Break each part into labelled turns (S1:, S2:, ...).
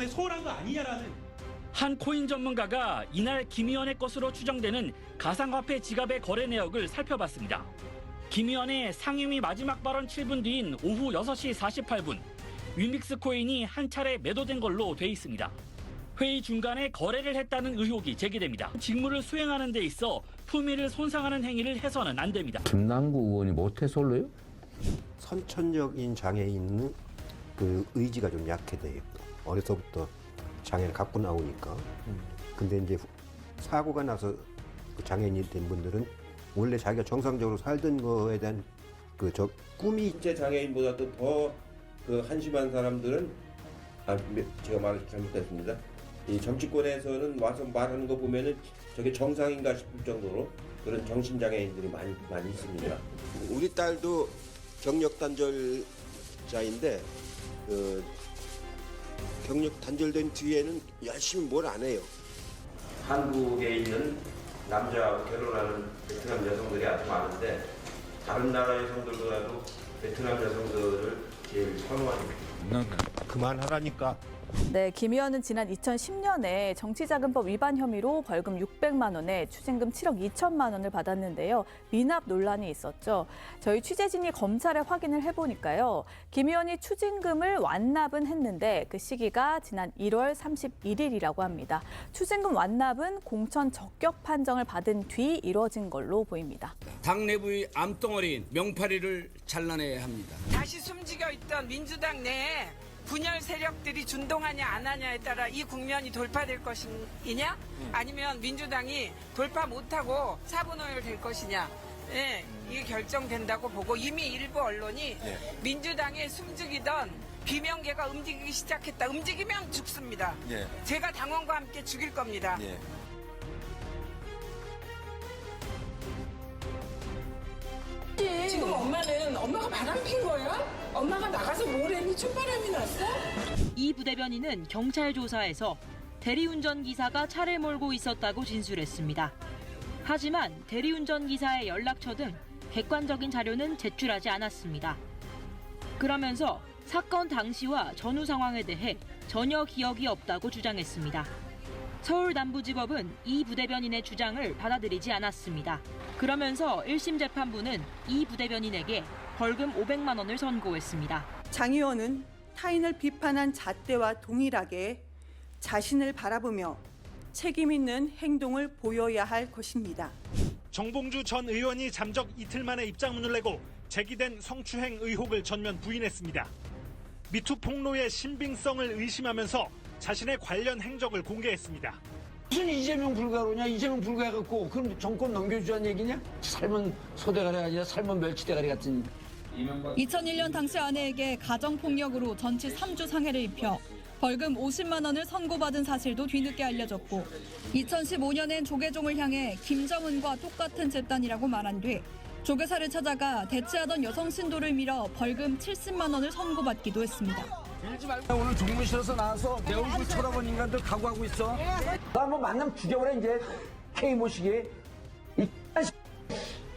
S1: 정치권에 소홀한 거 아니냐라는.
S2: 한 코인 전문가가 이날 김 의원의 것으로 추정되는 가상화폐 지갑의 거래 내역을 살펴봤습니다. 김 의원의 상임위 마지막 발언 7분 뒤인 오후 6시 48분, 위믹스 코인이 한 차례 매도된 걸로 돼 있습니다. 회의 중간에 거래를 했다는 의혹이 제기됩니다. 직무를 수행하는 데 있어 품위를 손상하는 행위를 해서는 안 됩니다.
S3: 김남구 의원이 모태솔로요?
S4: 선천적인 장애인은 그 의지가 좀 약해져요. 어려서부터 장애를 갖고 나오니까. 근데 이제 사고가 나서 그 장애인이 된 분들은 원래 자기가 정상적으로 살던 거에 대한 꿈이
S5: 신체 장애인보다도 더 그 한심한 사람들은 제가 말을 잘못했습니다. 이 정치권에서는 와서 말하는 거 보면은 저게 정상인가 싶을 정도로 그런 정신 장애인들이 많이 있습니다. 우리 딸도 경력 단절자인데 경력 단절된 뒤에는 열심히 뭘 안 해요. 한국에 있는 남자하고 결혼하는 베트남 여성들이 아주 많은데 다른 나라 여성들보다도 베트남 여성들을 제일 선호합니다. 그만하라니까.
S6: 네, 김 의원은 지난 2010년에 정치자금법 위반 혐의로 벌금 600만 원에 추징금 7억 2천만 원을 받았는데요. 미납 논란이 있었죠. 저희 취재진이 검찰에 확인을 해보니까요. 김 의원이 추징금을 완납은 했는데 그 시기가 지난 1월 31일이라고 합니다. 추징금 완납은 공천 적격 판정을 받은 뒤 이뤄진 걸로 보입니다.
S7: 당 내부의 암덩어리인 명파리를 잘라내야 합니다.
S8: 다시 숨지겨 있던 민주당 내에 분열 세력들이 준동하냐 안 하냐에 따라 이 국면이 돌파될 것이냐 아니면 민주당이 돌파 못하고 사분오열 될 것이냐 이게 결정된다고 보고 이미 일부 언론이 민주당에 숨죽이던 비명계가 움직이기 시작했다. 움직이면 죽습니다. 제가 당원과 함께 죽일 겁니다.
S9: 지금 엄마가 바람핀 거야? 엄마가 나가서 뭘 했니? 촌바람이 났어?
S10: 이 부대변인은 경찰 조사에서 대리운전 기사가 차를 몰고 있었다고 진술했습니다. 하지만 대리운전 기사의 연락처 등 객관적인 자료는 제출하지 않았습니다. 그러면서 사건 당시와 전후 상황에 대해 전혀 기억이 없다고 주장했습니다. 서울 남부지법은 이 부대변인의 주장을 받아들이지 않았습니다. 그러면서 1심 재판부는 이 부대변인에게 벌금 500만 원을 선고했습니다.
S11: 장 의원은 타인을 비판한 잣대와 동일하게 자신을 바라보며 책임 있는 행동을 보여야 할 것입니다.
S1: 정봉주 전 의원이 잠적 이틀 만에 입장문을 내고 제기된 성추행 의혹을 전면 부인했습니다. 미투 폭로의 신빙성을 의심하면서 자신의 관련 행적을 공개했습니다.
S7: 무슨 이재명 불가로냐? 이재명 불가해갖고 그럼 정권 넘겨주자는 얘기냐? 삶은 소대가리가 아니라 삶은 멸치대가리 같은.
S12: 2001년 당시 아내에게 가정폭력으로 전치 3주 상해를 입혀 벌금 50만 원을 선고받은 사실도 뒤늦게 알려졌고 2015년엔 조계종을 향해 김정은과 똑같은 집단이라고 말한 뒤 조계사를 찾아가 대치하던 여성 신도를 밀어 벌금 70만 원을 선고받기도 했습니다.
S7: 오늘 종무실에서 나와서 내 얼굴 쳐다본 인간들 각오하고 있어. 나 한번 만나면 죽여버려 이제. K 모시기.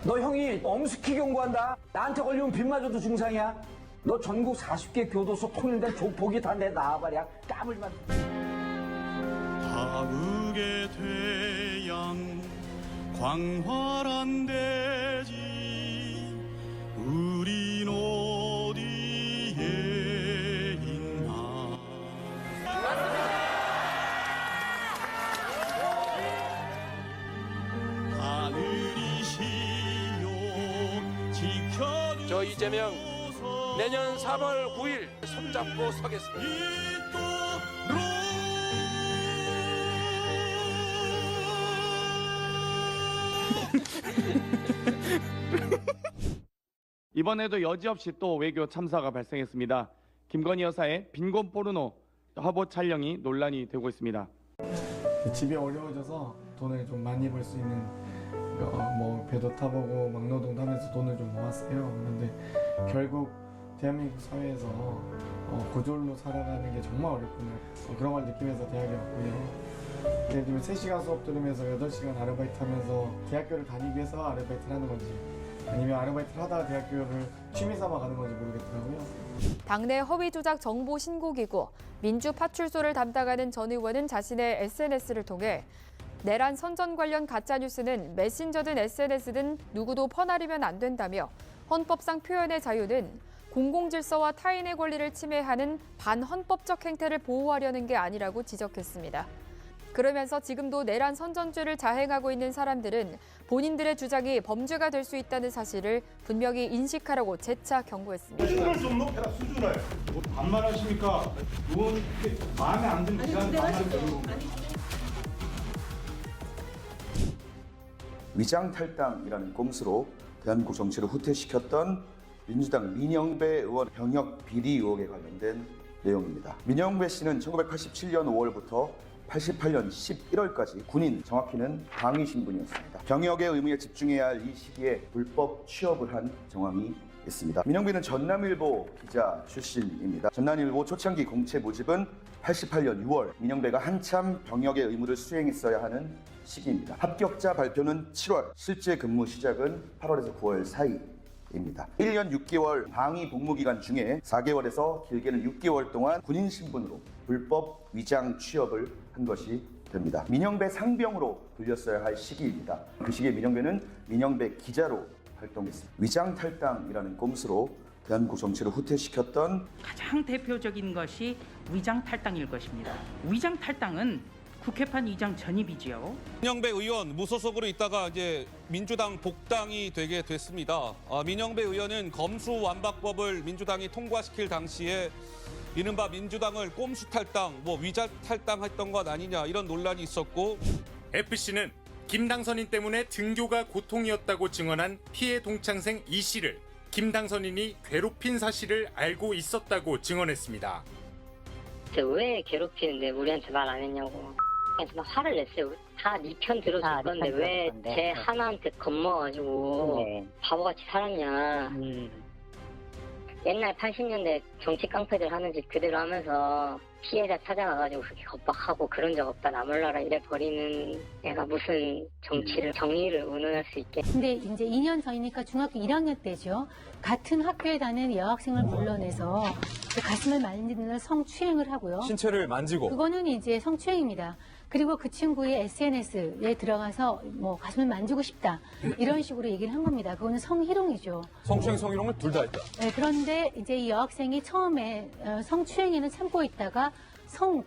S7: 너 형이 엄숙히 경고한다. 나한테 걸리면 빚마저도 중상이야. 너 전국 40개 교도소 통일된 조폭이 다 내 나와버려. 까불만.
S13: 가우게 태양 광활한 대지 우린 어디에 있나. 하늘이시여 지켜주소서.
S14: 저 이재명 내년 3월 9일 손잡고 서겠습니다.
S15: 이번에도 여지없이 또 외교 참사가 발생했습니다. 김건희 여사의 빈곤 포르노 화보 촬영이 논란이 되고 있습니다.
S16: 집이 어려워져서 돈을 좀 많이 벌 수 있는 뭐 배도 타보고 막노동도 하면서 돈을 좀 모았어요. 그런데 결국 대한민국 사회에서 고졸로 살아가는 게 정말 어렵구나 그런 걸 느끼면서 대학에 왔고요. 예를 들면 3시간 수업 들으면서 8시간 아르바이트 하면서 대학교를 다니기 위해서 아르바이트를 하는 건지 아니면 아르바이트를 하다가 대학교를 취미 삼아 가는 건지 모르겠더라고요.
S17: 당내 허위 조작 정보 신고기구 민주파출소를 담당하는 전 의원은 자신의 SNS를 통해 내란 선전 관련 가짜뉴스는 메신저든 SNS든 누구도 퍼나르면 안 된다며 헌법상 표현의 자유는 공공질서와 타인의 권리를 침해하는 반헌법적 행태를 보호하려는 게 아니라고 지적했습니다. 그러면서 지금도 내란 선전죄를 자행하고 있는 사람들은 본인들의 주장이 범죄가 될 수 있다는 사실을 분명히 인식하라고 재차 경고했습니다.
S18: 수준을 좀 높여라, 수준을. 뭐 반말하십니까? 의원 마음에 안 드는 기간 반말하시고.
S19: 위장 탈당이라는 꼼수로 대한민국 정치를 후퇴시켰던 민주당 민영배 의원 병역 비리 의혹에 관련된 내용입니다. 민영배 씨는 1987년 5월부터 88년 11월까지 군인, 정확히는 방위 신분이었습니다. 병역의 의무에 집중해야 할 이 시기에 불법 취업을 한 정황이 있습니다. 민영배는 전남일보 기자 출신입니다. 전남일보 초창기 공채 모집은 88년 6월, 민영배가 한참 병역의 의무를 수행했어야 하는 시기입니다. 합격자 발표는 7월, 실제 근무 시작은 8월에서 9월 사이입니다. 1년 6개월 방위 복무 기간 중에 4개월에서 길게는 6개월 동안 군인 신분으로 불법 위장 취업을 한 것이 됩니다. 민영배 상병으로 불렸어야 할 시기입니다. 그 시기에 민영배는 민영배 기자로 활동했습니다. 위장 탈당이라는 꼼수로 대한민국 정치를 후퇴시켰던
S20: 가장 대표적인 것이 위장 탈당일 것입니다. 위장 탈당은 국회판 위장 전입이지요.
S21: 민영배 의원 무소속으로 있다가 이제 민주당 복당이 되게 됐습니다. 민영배 의원은 검수완박법을 민주당이 통과시킬 당시에 이른바 민주당을 꼼수 탈당, 위장 탈당했던 것 아니냐 이런 논란이 있었고
S22: FC는 김당선인 때문에 등교가 고통이었다고 증언한 피해 동창생 이 씨를 김당선인이 괴롭힌 사실을 알고 있었다고 증언했습니다.
S23: 왜 괴롭히는데 우리한테 말 안 했냐고. 정말 화를 냈어요. 다 네 편 들어줄 건데 왜 쟤 하나한테 겁먹어가지고 바보같이 살았냐. 옛날 80년대 정치 깡패들 하는 짓 그대로 하면서 피해자 찾아가가지고 그렇게 겁박하고 그런 적 없다. 나 몰라라 이래 버리는 애가 무슨 정치를 정의를 운운할 수 있게.
S24: 근데 이제 2년 전이니까 중학교 1학년 때죠. 같은 학교에 다니는 여학생을 불러내서 가슴을 만지는 성추행을 하고요.
S25: 신체를 만지고.
S24: 그거는 이제 성추행입니다. 그리고 그 친구의 SNS에 들어가서 가슴을 만지고 싶다. 이런 식으로 얘기를 한 겁니다. 그거는 성희롱이죠.
S25: 성추행, 성희롱을 둘 다 했다.
S24: 네, 그런데 이제 이 여학생이 처음에 성추행에는 참고 있다가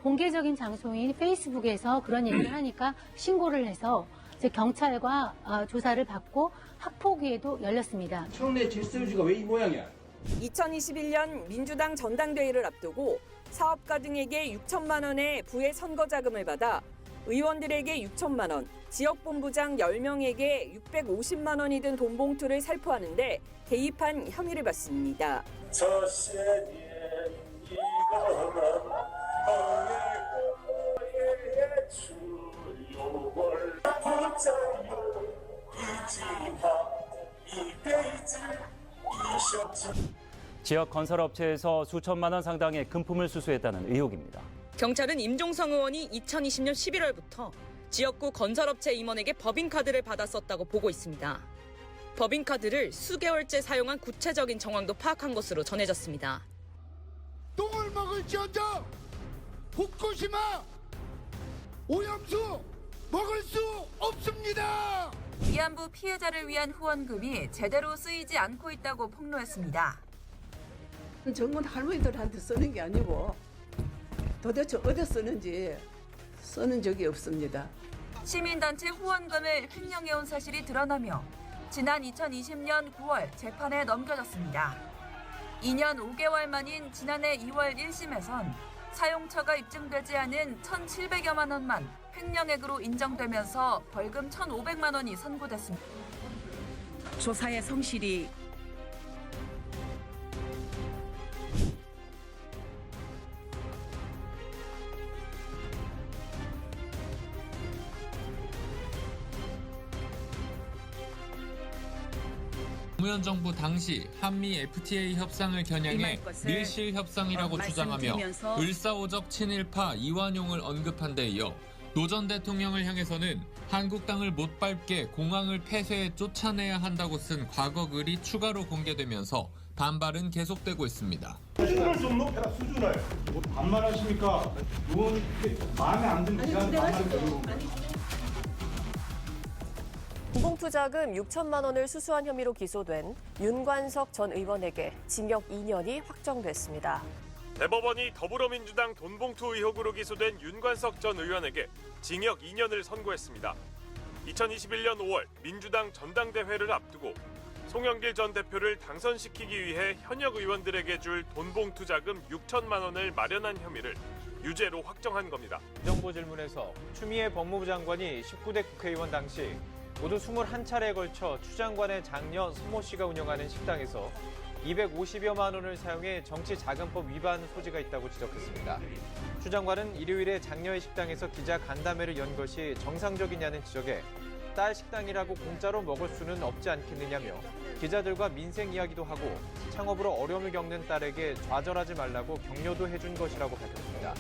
S24: 공개적인 장소인 페이스북에서 그런 얘기를 하니까 신고를 해서 이제 경찰과 조사를 받고 학폭위에도 열렸습니다.
S26: 청내 질서유지가 왜 이 모양이야?
S27: 2021년 민주당 전당대회를 앞두고 사업가 등에게 6천만 원의 부의 선거자금을 받아 의원들에게 6천만 원, 지역본부장 10명에게 650만 원이 든 돈봉투를 살포하는데 개입한 혐의를 받습니다.
S28: 지역 건설업체에서 수천만 원 상당의 금품을 수수했다는 의혹입니다.
S29: 경찰은 임종성 의원이 2020년 11월부터 지역구 건설업체 임원에게 법인카드를 받았었다고 보고 있습니다. 법인카드를 수개월째 사용한 구체적인 정황도 파악한 것으로 전해졌습니다.
S30: 똥을 먹을지언정 후쿠시마 오염수 먹을 수 없습니다.
S27: 위안부 피해자를 위한 후원금이 제대로 쓰이지 않고 있다고 폭로했습니다.
S9: 정권 할머니들한테 쓰는 게 아니고 도대체 어디 쓰는지 쓰는 적이 없습니다.
S27: 시민단체 후원금을 횡령해온 사실이 드러나며 지난 2020년 9월 재판에 넘겨졌습니다. 2년 5개월 만인 지난해 2월 1심에선 사용처가 입증되지 않은 1,700여만 원만 횡령액으로 인정되면서 벌금 1,500만 원이 선고됐습니다.
S29: 조사의 성실이
S31: 노무현 정부 당시 한미 FTA 협상을 겨냥해 밀실 협상이라고 주장하며 을사오적 친일파 이완용을 언급한 데 이어 노 전 대통령을 향해서는 한국 땅을 못 밟게 공항을 폐쇄해 쫓아내야 한다고 쓴 과거 글이 추가로 공개되면서 반발은 계속되고 있습니다.
S18: 수준을 좀 높여라, 수준을. 뭐 반말하십니까? 의원 마음에 안 드는 기간 반말해요.
S1: 돈봉투자금 6천만 원을 수수한 혐의로 기소된 윤관석 전 의원에게 징역 2년이 확정됐습니다.
S2: 대법원이 더불어민주당 돈봉투 의혹으로 기소된 윤관석 전 의원에게 징역 2년을 선고했습니다. 2021년 5월 민주당 전당대회를 앞두고 송영길 전 대표를 당선시키기 위해 현역 의원들에게 줄 돈봉투 자금 6천만 원을 마련한 혐의를 유죄로 확정한 겁니다.
S3: 정보 질문에서 추미애 법무부 장관이 19대 국회의원 당시 모두 21차례에 걸쳐 추 장관의 장녀 서모 씨가 운영하는 식당에서 250여만 원을 사용해 정치자금법 위반 소지가 있다고 지적했습니다. 추 장관은 일요일에 장녀의 식당에서 기자 간담회를 연 것이 정상적이냐는 지적에 딸 식당이라고 공짜로 먹을 수는 없지 않겠느냐며 기자들과 민생 이야기도 하고 창업으로 어려움을 겪는 딸에게 좌절하지 말라고 격려도 해준 것이라고 밝혔습니다.